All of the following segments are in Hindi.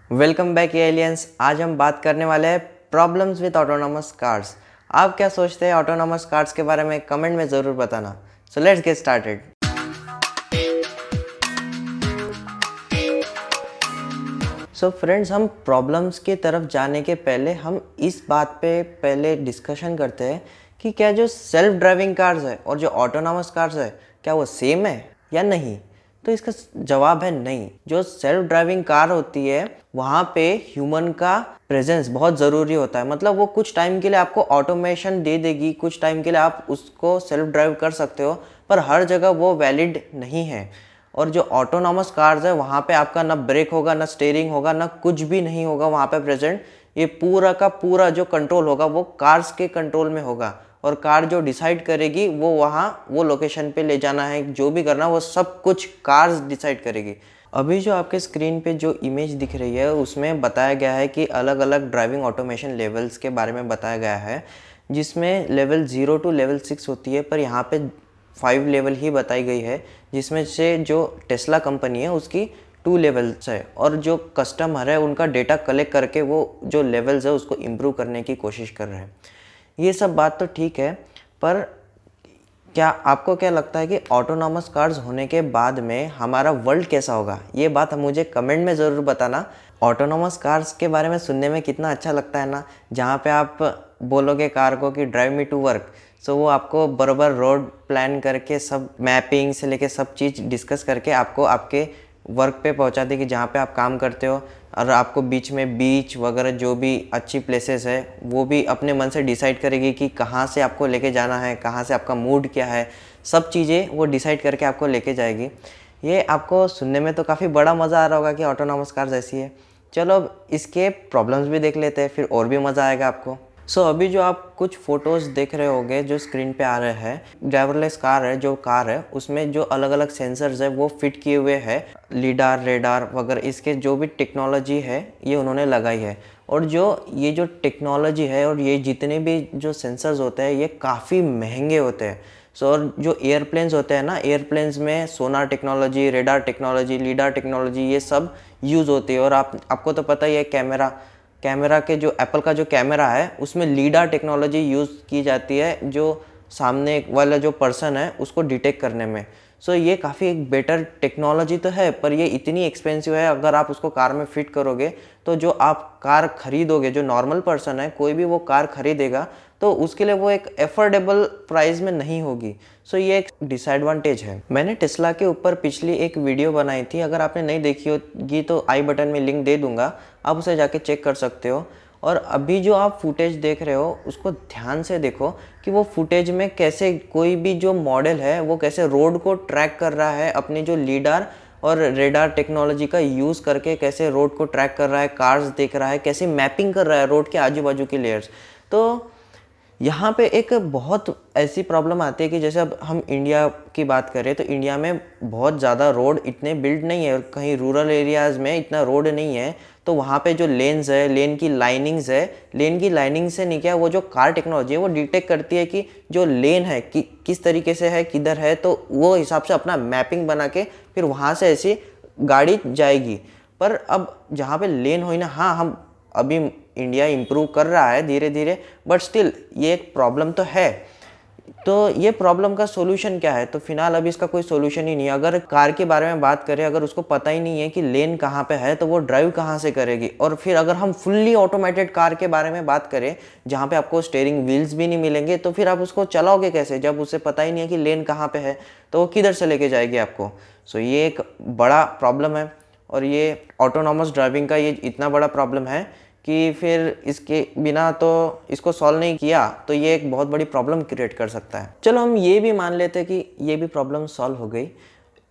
Welcome back aliens. आज हम बात करने वाले हैं प्रॉब्लम्स विद ऑटोनोमस कार्स। आप क्या सोचते हैं ऑटोनोमस कार्स के बारे में? कमेंट में ज़रूर बताना। So let's get started. So friends, हम प्रॉब्लम्स की तरफ जाने के पहले हम इस बात पे पहले डिस्कशन करते हैं कि क्या जो सेल्फ ड्राइविंग कार्स है और जो ऑटोनोमस कार्स है क्या वो सेम है या नहीं। तो इसका जवाब है नहीं। जो सेल्फ ड्राइविंग कार होती है वहाँ पे ह्यूमन का प्रेजेंस बहुत ज़रूरी होता है। मतलब वो कुछ टाइम के लिए आपको ऑटोमेशन दे देगी, कुछ टाइम के लिए आप उसको सेल्फ ड्राइव कर सकते हो, पर हर जगह वो वैलिड नहीं है। और जो ऑटोनॉमस कार्स है वहाँ पे आपका ना ब्रेक होगा, ना स्टीयरिंग होगा, ना कुछ भी नहीं होगा वहाँ पे प्रेजेंट। ये पूरा का पूरा जो कंट्रोल होगा वो कार्स के कंट्रोल में होगा, और कार जो डिसाइड करेगी वो वहाँ वो लोकेशन पे ले जाना है, जो भी करना वो सब कुछ कार्स डिसाइड करेगी। अभी जो आपके स्क्रीन पे जो इमेज दिख रही है उसमें बताया गया है कि अलग अलग ड्राइविंग ऑटोमेशन लेवल्स के बारे में बताया गया है, जिसमें लेवल 0 टू लेवल 6 होती है, पर यहाँ पे 5 लेवल ही बताई गई है, जिसमें से जो टेस्ला कंपनी है उसकी 2 लेवल्स है, और जो कस्टमर है उनका डेटा कलेक्ट करके वो जो लेवल्स है उसको इम्प्रूव करने की कोशिश कर रहे हैं। ये सब बात तो ठीक है, पर क्या आपको क्या लगता है कि ऑटोनॉमस कार्स होने के बाद में हमारा वर्ल्ड कैसा होगा? ये बात मुझे कमेंट में ज़रूर बताना। ऑटोनॉमस कार्स के बारे में सुनने में कितना अच्छा लगता है ना, जहाँ पे आप बोलोगे कार को कि ड्राइव मी टू वर्क, सो वो आपको बराबर रोड प्लान करके सब मैपिंग से लेके सब चीज़ डिस्कस करके आपको आपके वर्क पे पहुंचा देगी जहाँ पे आप काम करते हो। और आपको बीच में बीच वगैरह जो भी अच्छी प्लेसेस है वो भी अपने मन से डिसाइड करेगी कि कहाँ से आपको लेके जाना है, कहाँ से आपका मूड क्या है, सब चीज़ें वो डिसाइड करके आपको लेके जाएगी। ये आपको सुनने में तो काफ़ी बड़ा मज़ा आ रहा होगा कि ऑटोनॉमस कार्स ऐसी है। चलो अब इसके प्रॉब्लम्स भी देख लेते हैं, फिर और भी मज़ा आएगा आपको। सो अभी जो आप कुछ फ़ोटोज़ देख रहे होंगे जो स्क्रीन पे आ रहे हैं, ड्राइवरलेस कार है। जो कार है उसमें जो अलग अलग सेंसर्स है वो फिट किए हुए हैं, लीडार रेडार वगैरह, इसके जो भी टेक्नोलॉजी है ये उन्होंने लगाई है। और ये जो टेक्नोलॉजी है और ये जितने भी जो सेंसर्स होते हैं ये काफ़ी महंगे होते हैं। सो और जो एयरप्लेन्स होते हैं ना, एयरप्लेन्स में sonar technology, radar technology, lidar technology ये सब यूज़ होती है। और आपको तो पता ही है कैमरा के जो एप्पल का जो कैमरा है उसमें लीडार टेक्नोलॉजी यूज़ की जाती है, जो सामने वाला जो पर्सन है उसको डिटेक्ट करने में। सो ये काफ़ी एक बेटर टेक्नोलॉजी तो है, पर ये इतनी एक्सपेंसिव है। अगर आप उसको कार में फिट करोगे तो जो आप कार खरीदोगे, जो नॉर्मल पर्सन है कोई भी वो कार खरीदेगा तो उसके लिए वो एक एफोर्डेबल प्राइस में नहीं होगी। सो ये एक डिसएडवांटेज है। मैंने टेस्ला के ऊपर पिछली एक वीडियो बनाई थी, अगर आपने नहीं देखी होगी तो आई बटन में लिंक दे दूंगा, आप उसे जाके चेक कर सकते हो। और अभी जो आप फुटेज देख रहे हो उसको ध्यान से देखो कि वो फुटेज में कैसे कोई भी जो मॉडल है वो कैसे रोड को ट्रैक कर रहा है, अपनी जो लीडार और रेडार टेक्नोलॉजी का यूज़ करके कैसे रोड को ट्रैक कर रहा है, कार्स देख रहा है, कैसे मैपिंग कर रहा है रोड के आजू बाजू की लेयर्स। तो यहाँ पे एक बहुत ऐसी प्रॉब्लम आती है कि जैसे अब हम इंडिया की बात करें तो इंडिया में बहुत ज़्यादा रोड इतने बिल्ड नहीं है, और कहीं रूरल एरियाज़ में इतना रोड नहीं है। तो वहाँ पे जो लेन्स है, लेन की लाइनिंग्स है, लेन की लाइनिंग से नहीं क्या वो जो कार टेक्नोलॉजी है वो डिटेक्ट करती है कि जो लेन है किस तरीके से है, किधर है, तो वो हिसाब से अपना मैपिंग बना के फिर वहाँ से ऐसी गाड़ी जाएगी। पर अब जहाँ पे लेन हो ही ना, हाँ हम अभी इंडिया इम्प्रूव कर रहा है धीरे धीरे, बट स्टिल ये एक प्रॉब्लम तो है। तो ये प्रॉब्लम का सोल्यूशन क्या है? तो फिलहाल अभी इसका कोई सोल्यूशन ही नहीं है। अगर कार के बारे में बात करें, अगर उसको पता ही नहीं है कि लेन कहाँ पे है तो वो ड्राइव कहाँ से करेगी। और फिर अगर हम फुल्ली ऑटोमेटेड कार के बारे में बात करें जहाँ पे आपको स्टीयरिंग व्हील्स भी नहीं मिलेंगे, तो फिर आप उसको चलाओगे कैसे जब उसे पता ही नहीं है कि लेन कहाँ पे है, तो वो किधर से लेके जाएगी आपको। सो ये एक बड़ा प्रॉब्लम है, और ये ऑटोनॉमस ड्राइविंग का ये इतना बड़ा प्रॉब्लम है कि फिर इसके बिना तो इसको सॉल्व नहीं किया तो ये एक बहुत बड़ी प्रॉब्लम क्रिएट कर सकता है। चलो हम ये भी मान लेते हैं कि ये भी प्रॉब्लम सॉल्व हो गई।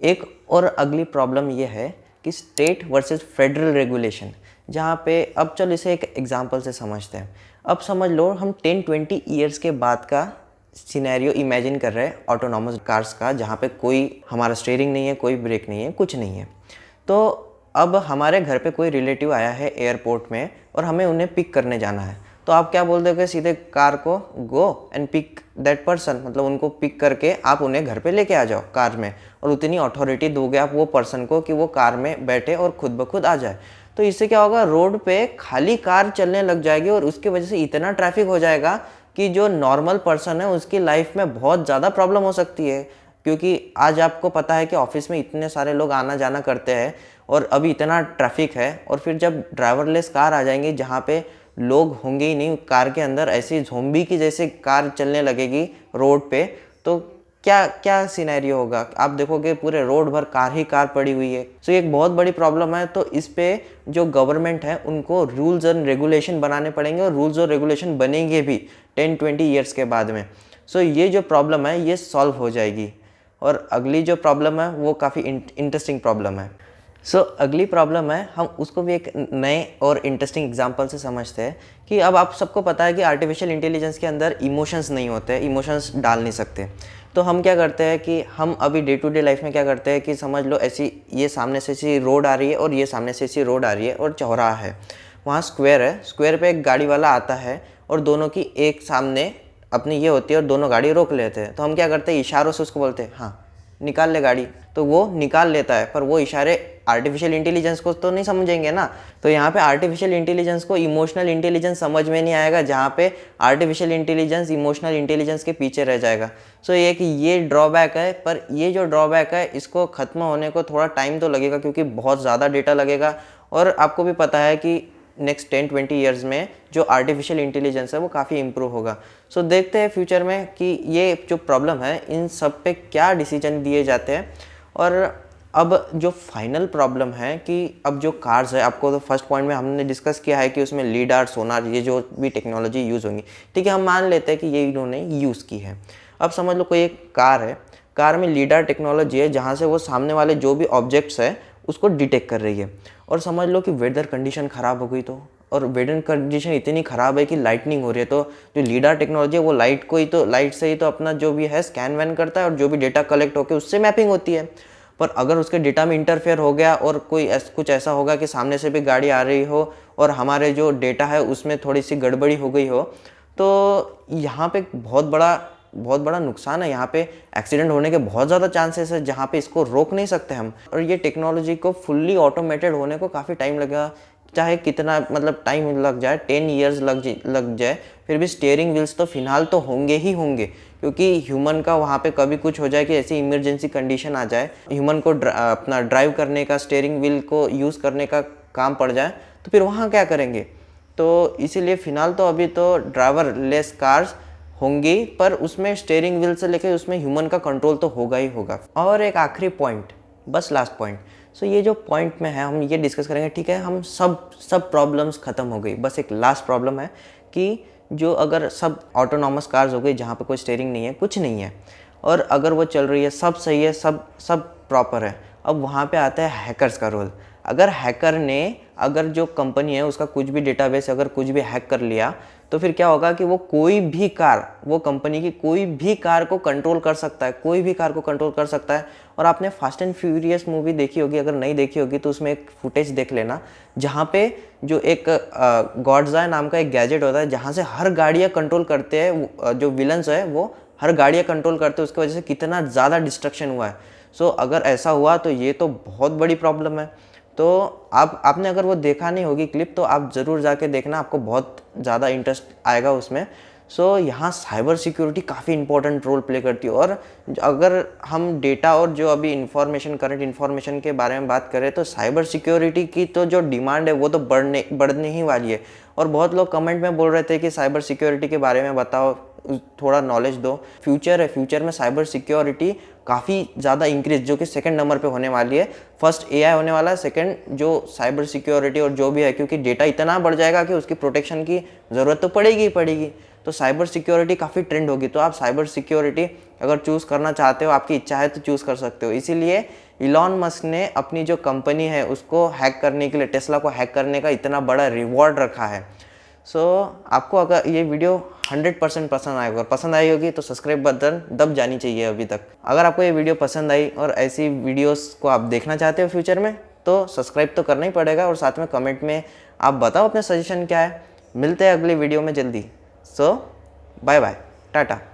एक और अगली प्रॉब्लम ये है कि स्टेट वर्सेस फेडरल रेगुलेशन, जहाँ पे अब चलो इसे एक एग्जांपल से समझते हैं। अब समझ लो हम 10-20 ईयर्स के बाद का सिनेरियो इमेजिन कर रहे हैं ऑटोनॉमस कार्स का, जहाँ पे कोई हमारा स्टीयरिंग नहीं है, कोई ब्रेक नहीं है, कुछ नहीं है। तो अब हमारे घर पे कोई रिलेटिव आया है एयरपोर्ट में और हमें उन्हें पिक करने जाना है, तो आप क्या बोल दोगे? सीधे कार को go and pick that person, मतलब उनको पिक करके आप उन्हें घर पे लेके आ जाओ कार में, और उतनी अथॉरिटी दोगे आप वो पर्सन को कि वो कार में बैठे और खुद ब खुद आ जाए। तो इससे क्या होगा, रोड पे खाली कार चलने लग जाएगी और उसकी वजह से इतना ट्रैफिक हो जाएगा कि जो नॉर्मल पर्सन है उसकी लाइफ में बहुत ज़्यादा प्रॉब्लम हो सकती है। क्योंकि आज आपको पता है कि ऑफिस में इतने सारे लोग आना जाना करते हैं और अभी इतना ट्रैफिक है, और फिर जब ड्राइवरलेस कार आ जाएंगी जहाँ पे लोग होंगे ही नहीं कार के अंदर, ऐसी ज़ोंबी की जैसे कार चलने लगेगी रोड पे, तो क्या क्या सिनेरियो होगा। आप देखोगे पूरे रोड भर कार ही कार पड़ी हुई है। सो ये एक बहुत बड़ी प्रॉब्लम है। तो इस पे जो गवर्नमेंट है उनको रूल्स एंड रेगुलेशन बनाने पड़ेंगे, और रूल्स और रेगुलेशन बनेंगे भी 10-20 ईयर्स के बाद में। सो ये जो प्रॉब्लम है ये सॉल्व हो जाएगी। और अगली जो प्रॉब्लम है वो काफ़ी इंटरेस्टिंग प्रॉब्लम है। अगली प्रॉब्लम है, हम उसको भी एक नए और इंटरेस्टिंग एग्जांपल से समझते हैं कि अब आप सबको पता है कि आर्टिफिशियल इंटेलिजेंस के अंदर इमोशंस नहीं होते, इमोशंस डाल नहीं सकते। तो हम क्या करते हैं कि हम अभी डे टू डे लाइफ में क्या करते हैं कि समझ लो ऐसी ये सामने से ऐसी रोड आ रही है और ये सामने से ऐसी रोड आ रही है और चौराहा है, वहाँ स्क्वायर है, स्क्वायर पे एक गाड़ी वाला आता है और दोनों की एक सामने अपनी ये होती है और दोनों गाड़ी रोक लेते हैं। तो हम क्या करते हैं, इशारों से उसको बोलते हैं हाँ निकाल ले गाड़ी, तो वो निकाल लेता है। पर वो इशारे आर्टिफिशियल इंटेलिजेंस को तो नहीं समझेंगे ना। तो यहाँ पे आर्टिफिशियल इंटेलिजेंस को इमोशनल इंटेलिजेंस समझ में नहीं आएगा, जहाँ पे आर्टिफिशियल इंटेलिजेंस इमोशनल इंटेलिजेंस के पीछे रह जाएगा। एक ये ड्रॉबैक है। पर ये जो ड्रॉबैक है इसको ख़त्म होने को थोड़ा टाइम तो लगेगा, क्योंकि बहुत ज़्यादा डेटा लगेगा। और आपको भी पता है कि नेक्स्ट 10-20 ईयर्स में जो आर्टिफिशियल इंटेलिजेंस है वो काफ़ी इम्प्रूव होगा। देखते हैं फ्यूचर में कि ये जो प्रॉब्लम है इन सब पे क्या डिसीजन दिए जाते हैं। और अब जो फाइनल प्रॉब्लम है कि अब जो कार्स है, आपको तो फर्स्ट पॉइंट में हमने डिस्कस किया है कि उसमें लीडार सोनार ये जो भी टेक्नोलॉजी यूज़ होंगी, ठीक है, हम मान लेते हैं कि ये इन्होंने यूज़ की है। अब समझ लो कोई एक कार है, कार में लीडार टेक्नोलॉजी है जहाँ से वो सामने वाले जो भी ऑब्जेक्ट्स है उसको डिटेक्ट कर रही है। और समझ लो कि वेदर कंडीशन ख़राब हो गई, तो और वेदर कंडीशन इतनी ख़राब है कि लाइटनिंग हो रही है, तो जो लीडार टेक्नोलॉजी है वो लाइट से ही तो अपना जो भी है स्कैन वैन करता है और जो भी डेटा कलेक्ट होकर उससे मैपिंग होती है। पर अगर उसके डेटा में इंटरफेयर हो गया और कुछ ऐसा होगा कि सामने से भी गाड़ी आ रही हो और हमारे जो डेटा है उसमें थोड़ी सी गड़बड़ी हो गई हो, तो यहाँ पे बहुत बड़ा नुकसान है। यहाँ पे एक्सीडेंट होने के बहुत ज़्यादा चांसेस है, जहाँ पे इसको रोक नहीं सकते हम। और ये टेक्नोलॉजी को फुल्ली ऑटोमेटेड होने को काफ़ी टाइम लगेगा, चाहे कितना मतलब टाइम लग जाए, 10 ईयर्स लग जाए, फिर भी स्टीयरिंग व्हील्स तो फिलहाल तो होंगे ही होंगे। क्योंकि ह्यूमन का वहाँ पे कभी कुछ हो जाए कि ऐसी इमरजेंसी कंडीशन आ जाए, ह्यूमन को अपना ड्राइव करने का, स्टीयरिंग व्हील को यूज़ करने का काम पड़ जाए, तो फिर वहाँ क्या करेंगे। तो इसीलिए फ़िलहाल तो अभी तो ड्राइवर लेस कार्स होंगी, पर उसमें स्टीयरिंग व्हील से लेकर उसमें ह्यूमन का कंट्रोल तो होगा ही होगा। और एक आखिरी पॉइंट, बस लास्ट पॉइंट। ये जो पॉइंट में है हम ये डिस्कस करेंगे, ठीक है, हम सब प्रॉब्लम्स ख़त्म हो गई, बस एक लास्ट प्रॉब्लम है कि जो अगर सब ऑटोनॉमस कार्स हो गई जहाँ पे कोई स्टीयरिंग नहीं है, कुछ नहीं है, और अगर वो चल रही है, सब सही है, सब प्रॉपर है, अब वहाँ पे आता है हैकर्स का रोल। अगर हैकर ने अगर जो कंपनी है उसका कुछ भी डेटाबेस अगर कुछ भी हैक कर लिया, तो फिर क्या होगा कि वो कोई भी कार, वो कंपनी की कोई भी कार को कंट्रोल कर सकता है, कोई भी कार को कंट्रोल कर सकता है। और आपने फास्ट एंड फ्यूरियस मूवी देखी होगी, अगर नहीं देखी होगी तो उसमें एक फुटेज देख लेना, जहाँ पे जो एक गॉडज़ा नाम का एक गैजेट होता है जहाँ से हर गाड़ियाँ कंट्रोल करते हैं, जो विलन्स है वो हर गाड़ियाँ कंट्रोल करते हैं, उसकी वजह से कितना ज़्यादा डिस्ट्रक्शन हुआ है। अगर ऐसा हुआ तो ये तो बहुत बड़ी प्रॉब्लम है। तो आपने अगर वो देखा नहीं होगी क्लिप, तो आप ज़रूर जाके देखना, आपको बहुत ज़्यादा इंटरेस्ट आएगा उसमें। यहाँ साइबर सिक्योरिटी काफ़ी इंपॉर्टेंट रोल प्ले करती है। और अगर हम डेटा और जो अभी करंट इन्फॉर्मेशन के बारे में बात करें, तो साइबर सिक्योरिटी की तो जो डिमांड है वो तो बढ़ने ही वाली है। और बहुत लोग कमेंट में बोल रहे थे कि साइबर सिक्योरिटी के बारे में बताओ, थोड़ा नॉलेज दो। फ्यूचर में साइबर सिक्योरिटी काफ़ी ज़्यादा इंक्रीज, जो कि सेकंड नंबर पे होने वाली है। फर्स्ट एआई होने वाला है, सेकंड जो साइबर सिक्योरिटी और जो भी है, क्योंकि डेटा इतना बढ़ जाएगा कि उसकी प्रोटेक्शन की ज़रूरत तो पड़ेगी ही पड़ेगी। तो साइबर सिक्योरिटी काफ़ी ट्रेंड होगी। तो आप साइबर सिक्योरिटी अगर चूज़ करना चाहते हो, आपकी इच्छा है, तो चूज़ कर सकते हो। इसीलिए इलॉन मस्क ने अपनी जो कंपनी है उसको हैक करने के लिए, टेस्ला को हैक करने का इतना बड़ा रिवॉर्ड रखा है। आपको अगर ये वीडियो 100% पसंद आई होगी तो सब्सक्राइब बटन दब जानी चाहिए अभी तक। अगर आपको ये वीडियो पसंद आई और ऐसी वीडियोस को आप देखना चाहते हो फ्यूचर में, तो सब्सक्राइब तो करना ही पड़ेगा, और साथ में कमेंट में आप बताओ अपने सजेशन क्या है। मिलते हैं अगले वीडियो में जल्दी। Bye bye, Tata.